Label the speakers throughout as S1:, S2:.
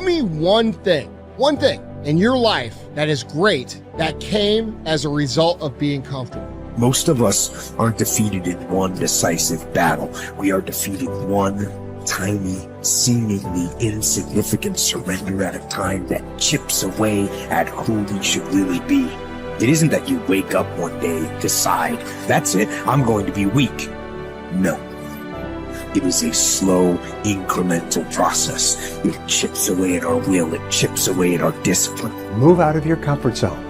S1: me one thing in your life that is great that came as a result of being comfortable.
S2: Most of us aren't defeated in one decisive battle. We are defeated one tiny, seemingly insignificant surrender at a time that chips away at who we should really be. It isn't that you wake up one day, decide, that's it, I'm going to be weak. No. It is a slow, incremental process. It chips away at our will. It chips away at our discipline.
S3: Move out of your comfort zone.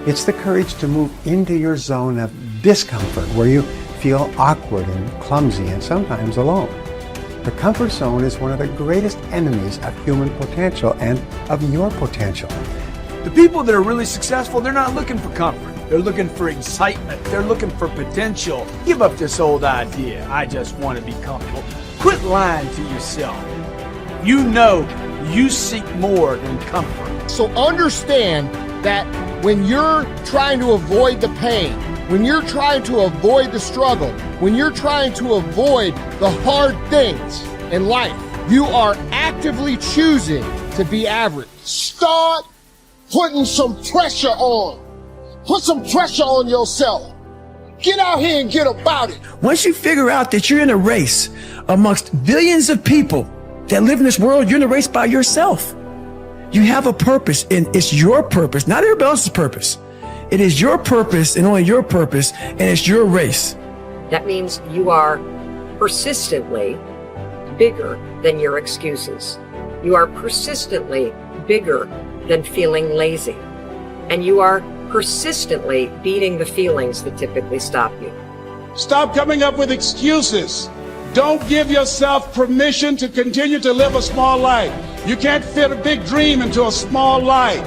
S3: It's the courage to move into your zone of discomfort where you feel awkward and clumsy and sometimes alone. The comfort zone is one of the greatest enemies of human potential and of your potential.
S4: The people that are really successful, they're not looking for comfort. They're looking for excitement. They're looking for potential. Give up this old idea, I just want to be comfortable. Quit lying to yourself. You know you seek more than comfort.
S1: So understand that when you're trying to avoid the pain, when you're trying to avoid the struggle, when you're trying to avoid the hard things in life, you are actively choosing to be average.
S5: Start putting some pressure on. Put some pressure on yourself. Get out here and get about it.
S6: Once you figure out that you're in a race amongst billions of people that live in this world, you're in a race by yourself. You have a purpose, and it's your purpose, not everybody else's purpose. It is your purpose and only your purpose, and it's your race.
S7: That means you are persistently bigger than your excuses. You are persistently bigger than feeling lazy. And you are persistently beating the feelings that typically stop you.
S5: Stop coming up with excuses. Don't give yourself permission to continue to live a small life. You can't fit a big dream into a small life.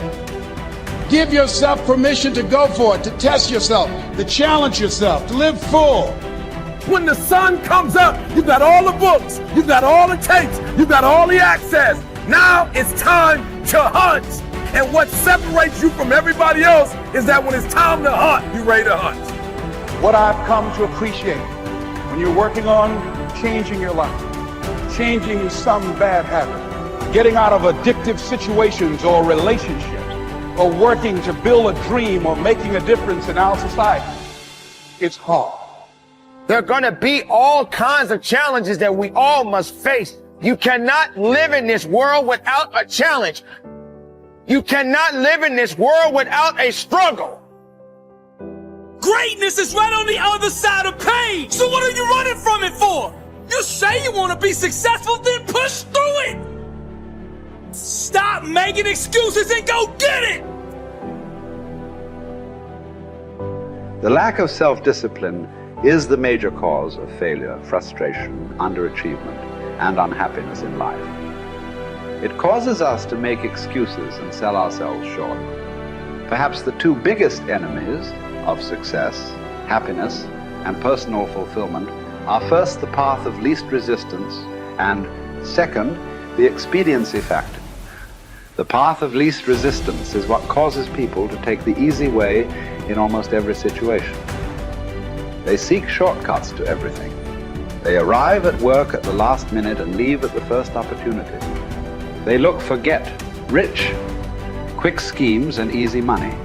S5: Give yourself permission to go for it, to test yourself, to challenge yourself, to live full.
S4: When the sun comes up, you've got all the books, you've got all the tapes, you've got all the access. Now it's time to hunt. And what separates you from everybody else is that when it's time to hunt, you're ready to hunt.
S5: What I've come to appreciate when you're working on changing your life, changing some bad habit, getting out of addictive situations or relationships, or working to build a dream or making a difference in our society, it's hard.
S8: There are going to be all kinds of challenges that we all must face. You cannot live in this world without a challenge. You cannot live in this world without a struggle.
S4: Greatness is right on the other side of pain. So what are you running from it for? You say you want to be successful, then push through it. Stop making excuses and go get it.
S9: The lack of self-discipline is the major cause of failure, frustration, underachievement, and unhappiness in life. It causes us to make excuses and sell ourselves short. Perhaps the two biggest enemies of success, happiness, and personal fulfillment are first the path of least resistance and second, the expediency factor. The path of least resistance is what causes people to take the easy way in almost every situation. They seek shortcuts to everything. They arrive at work at the last minute and leave at the first opportunity. They look for rich, quick schemes and easy money.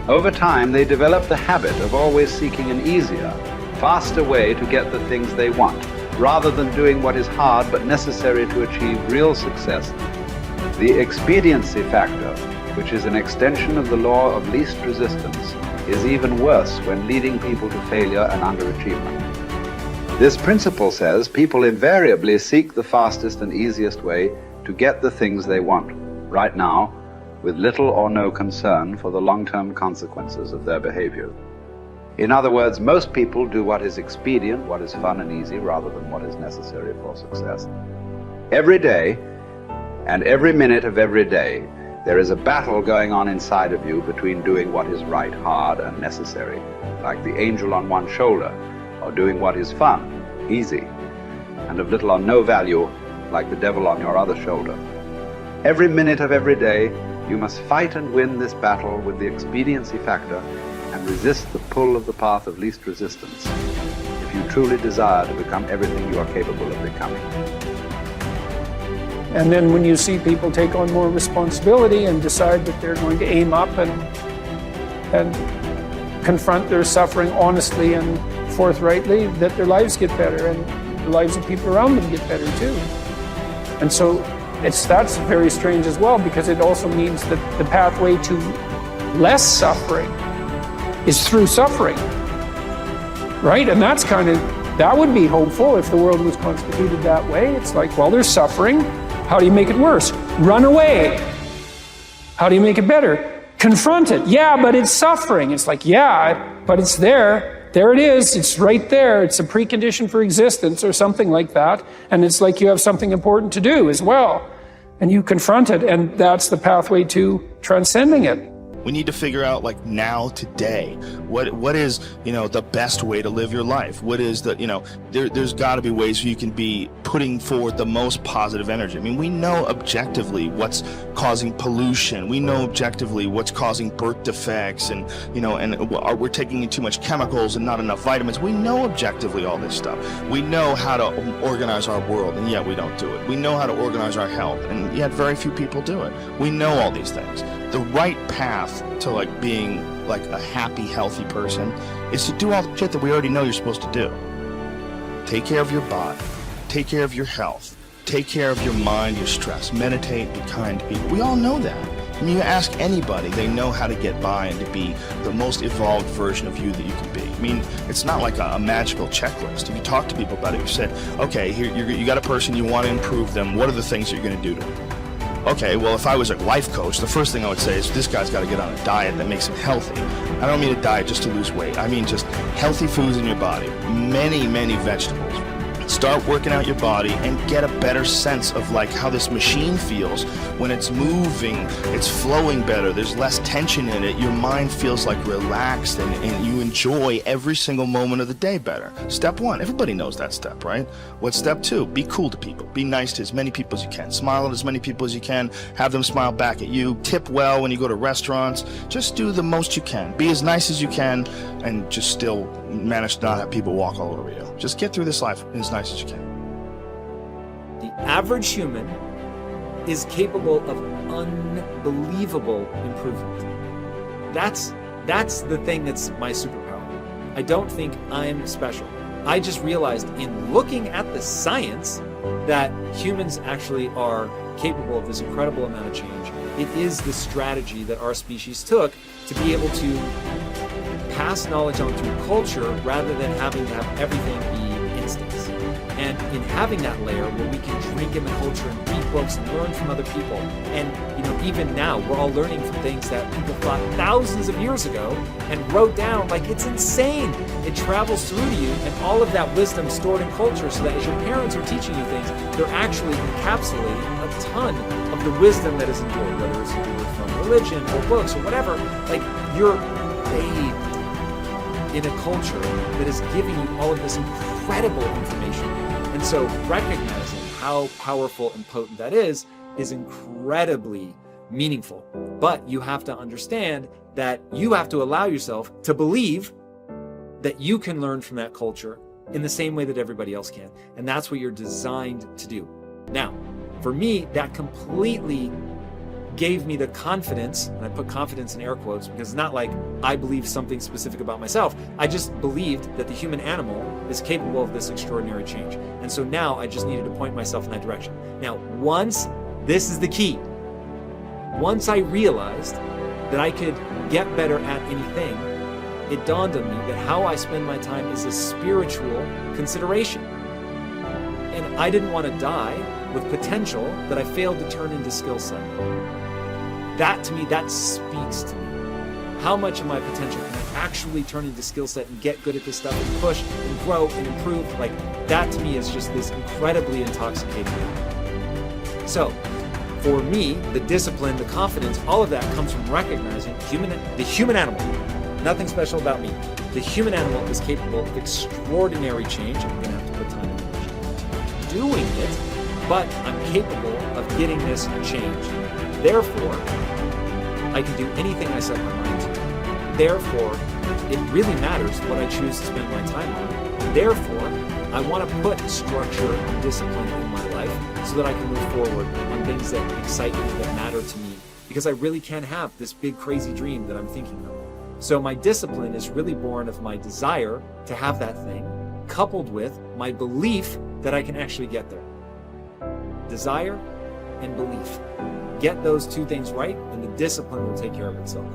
S9: Over time, they develop the habit of always seeking an easier, faster way to get the things they want, rather than doing what is hard but necessary to achieve real success. The expediency factor, which is an extension of the law of least resistance, is even worse when leading people to failure and underachievement. This principle says people invariably seek the fastest and easiest way to get the things they want, right now, with little or no concern for the long-term consequences of their behavior. In other words, most people do what is expedient, what is fun and easy, rather than what is necessary for success. Every day, and every minute of every day, there is a battle going on inside of you between doing what is right, hard, and necessary, like the angel on one shoulder, or doing what is fun, easy, and of little or no value, like the devil on your other shoulder. Every minute of every day, you must fight and win this battle with the expediency factor and resist the pull of the path of least resistance if you truly desire to become everything you are capable of becoming.
S10: And then when you see people take on more responsibility and decide that they're going to aim up and confront their suffering honestly and forthrightly, that their lives get better and the lives of people around them get better too. And so that's very strange as well, because it also means that the pathway to less suffering is through suffering, right? And that would be hopeful if the world was constituted that way. It's like, well, there's suffering. How do you make it worse? Run away. How do you make it better? Confront it. Yeah, but it's suffering. It's like, yeah, but it's there. There it is. It's right there. It's a precondition for existence or something like that. And it's like you have something important to do as well. And you confront it, and that's the pathway to transcending it.
S11: We need to figure out, like, now, today, what is, the best way to live your life? What is the, there's got to be ways you can be putting forward the most positive energy. I mean, we know objectively what's causing pollution. We know objectively what's causing birth defects, and we're taking in too much chemicals and not enough vitamins. We know objectively all this stuff. We know how to organize our world, and yet we don't do it. We know how to organize our health, and yet very few people do it. We know all these things. The right path to, like, being like a happy, healthy person is to do all the shit that we already know you're supposed to do. Take care of your body, take care of your health, take care of your mind, your stress, meditate, be kind to people. We all know that. I mean, you ask anybody, they know how to get by and to be the most evolved version of you that you can be. I mean, it's not like a magical checklist. If you talk to people about it, you said, okay, here you got a person, you want to improve them. What are the things you're going to do to them? Okay, well, if I was a life coach, the first thing I would say is this guy's got to get on a diet that makes him healthy. I don't mean a diet just to lose weight. I mean just healthy foods in your body. Many, many vegetables. Start working out your body and get a better sense of, like, how this machine feels when it's moving, it's flowing better, there's less tension in it, your mind feels like relaxed, and you enjoy every single moment of the day better. Step 1, everybody knows that step, right? What's step 2? Be cool to people. Be nice to as many people as you can. Smile at as many people as you can. Have them smile back at you. Tip well when you go to restaurants. Just do the most you can. Be as nice as you can, and just still manage to not have people walk all over you. Just get through this life as nice as you can.
S12: The average human is capable of unbelievable improvement. That's the thing that's my superpower. I don't think I'm special. I just realized in looking at the science that humans actually are capable of this incredible amount of change. It is the strategy that our species took to be able to pass knowledge on through culture rather than having to have everything be instincts. And in having that layer where we can drink in the culture and read books and learn from other people, and even now we're all learning from things that people thought thousands of years ago and wrote down. Like, it's insane. It travels through to you, and all of that wisdom stored in culture, so that as your parents are teaching you things, they're actually encapsulating a ton of the wisdom that is endured, whether it's endured from religion or books or whatever. Like, you're bathed in a culture that is giving you all of this incredible information. And so recognizing how powerful and potent that is incredibly meaningful. But you have to understand that you have to allow yourself to believe that you can learn from that culture in the same way that everybody else can. And that's what you're designed to do. Now, for me, that completely gave me the confidence, and I put confidence in air quotes because it's not like I believe something specific about myself. I just believed that the human animal is capable of this extraordinary change. And so now I just needed to point myself in that direction. Now, this is the key. Once I realized that I could get better at anything, it dawned on me that how I spend my time is a spiritual consideration. And I didn't want to die with potential that I failed to turn into skill set. That, to me, that speaks to me. How much of my potential can I actually turn into skill set and get good at this stuff and push and grow and improve? Like, that to me is just this incredibly intoxicating thing. So, for me, the discipline, the confidence, all of that comes from recognizing the human animal. Nothing special about me. The human animal is capable of extraordinary change. I'm going to have to put time and energy into doing it, but I'm capable of getting this change. Therefore, I can do anything I set my mind to. Therefore, it really matters what I choose to spend my time on. Therefore, I want to put structure and discipline in my life so that I can move forward on things that excite me, that matter to me, because I really can have this big crazy dream that I'm thinking of. So my discipline is really born of my desire to have that thing, coupled with my belief that I can actually get there. Desire and belief. Get those two things right, and the discipline will take care of itself.